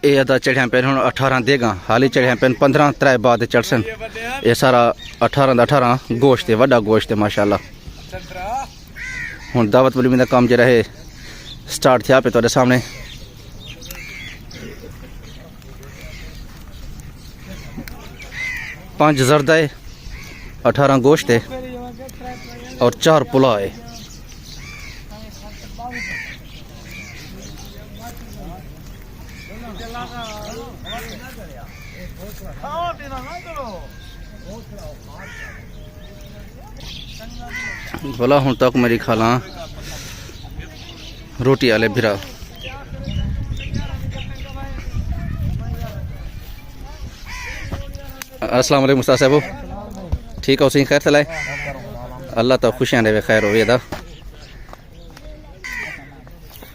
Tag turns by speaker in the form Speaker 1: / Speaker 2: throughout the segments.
Speaker 1: ये अदा चढ़िया पेन हूँ 18 देगा हाली चढ़िया पेन 15 त्रै बाद चढ़सन। ये सारा 18 गोश्त है वड्डा गोश्त है माशाल्लाह। हूँ दावत वली में काम जो है स्टार्ट थे पे तुहाडे सामने। पांच जर्दा है 18 गोश्त है और 4 पुलाव है। बोला हूँ तक मेरी खाला रोटी आले भिरा। अस्सलाम वालेकुम उस्ताद साहब, ठीक हो? सही खैर चलाए? अल्लाह तो खुशियाँ देवे खैर हो वेदा।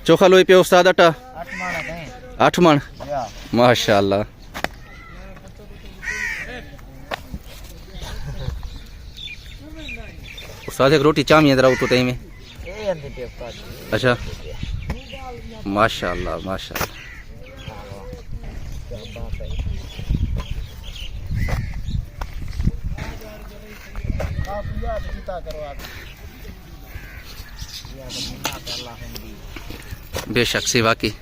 Speaker 1: चोखा लोई पे उस्ताद आटा 8 मन माशाल्लाह। उस्ताद एक रोटी चामी इधर आओ तो तई में। अच्छा माशाल्लाह माशाल्लाह। बेशक से वाकई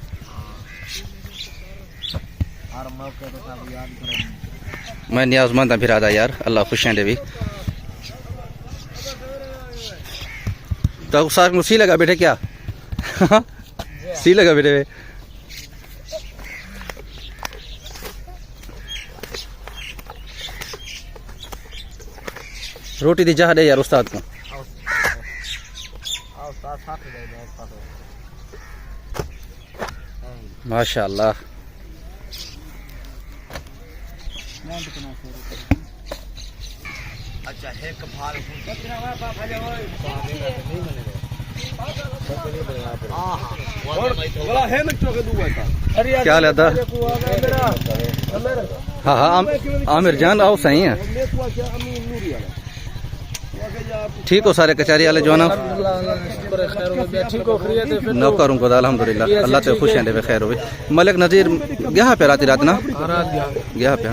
Speaker 1: मैं न्याज़मंद फिर आदा यार, अल्लाह खुशियाँ दे भी। तो सार सी लगा बेटे क्या सी लगा बेटे वे। रोटी दी चाह दे यार उस्ताद को। माशाल्लाह अच्छा है कमाल। क्या लेता? हाँ हाँ आमिर जान आओ सही है। ठीक हो सारे कचहरी वाले जो ना नौकरों को अल्हम्दुलिल्लाह अल्लाह तो खुशियाँ दे खैर हो। मलिक नज़ीर गया पे रात ना गया पे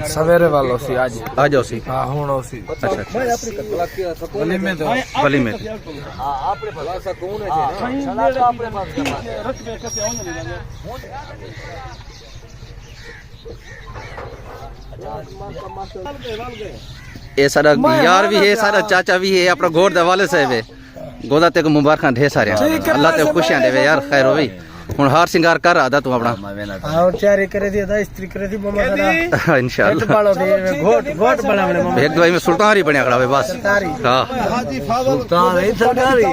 Speaker 2: सवेरे वालों सी आज
Speaker 1: आ जाओ सी।
Speaker 2: हाँ हूँ सी।
Speaker 1: अच्छा
Speaker 2: गली में तो
Speaker 1: गली में ये सारा यार भी है, सारा चाचा भी है, अपना घोड़ दवाले साहब है। गोदा ते को मुबारक ढेर सारे अल्लाह ते खुशियां देवे यार खैर हो। हुन हार सिंगार कर रहा था तू अपना
Speaker 2: और तैयारी करे दी था स्त्री करे दी मम्मा करा
Speaker 1: इंशाल्लाह।
Speaker 2: बालो दे घोट घोट बनावने मम्मा
Speaker 1: एक दवाई में सुल्तान ही बनया खड़ा है बस। हां
Speaker 2: सुल्तान है सरकारी।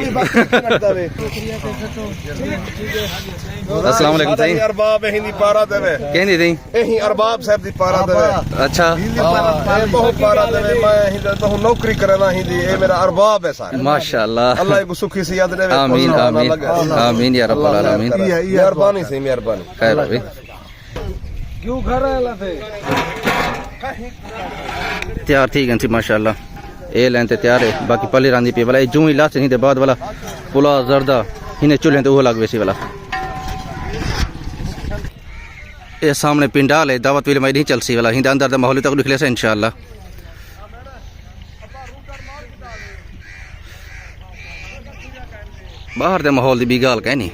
Speaker 1: अस्सलाम वालेकुम भाई।
Speaker 3: अरबाब हिंदी पारा देवे
Speaker 1: कहनी थी
Speaker 3: एही अरबाब साहब दी पारा देवे।
Speaker 1: अच्छा
Speaker 3: बहुत पारा देवे। मैं हिंदी तो नौकरी करना हिंदी ए मेरा अरबाब है सारे
Speaker 1: माशाल्लाह।
Speaker 3: अल्लाह को सुखी सी याद देवे।
Speaker 1: आमीन आमीन आमीन या रब्बल आलमीन।
Speaker 3: मेहरबानी से मेहरबानी
Speaker 1: खैर हो।
Speaker 2: क्यों घर आला थे
Speaker 1: तैयार ठीक है माशाल्लाह। ए लाइन ते तैयार है। बाकी पली रांदी पे वाला जूं ही लास्ट नहीं दे बाद वाला पुला जर्दा इन्हें चूल्हे तो वो लग वैसी वाला। ये सामने पिंडाल है दावत वाली मैं नहीं चल सी वाला हिंद अंदर दा माहौल तक निकले से इंशाल्लाह। बाहर दे माहौल दी भी गाल कहनी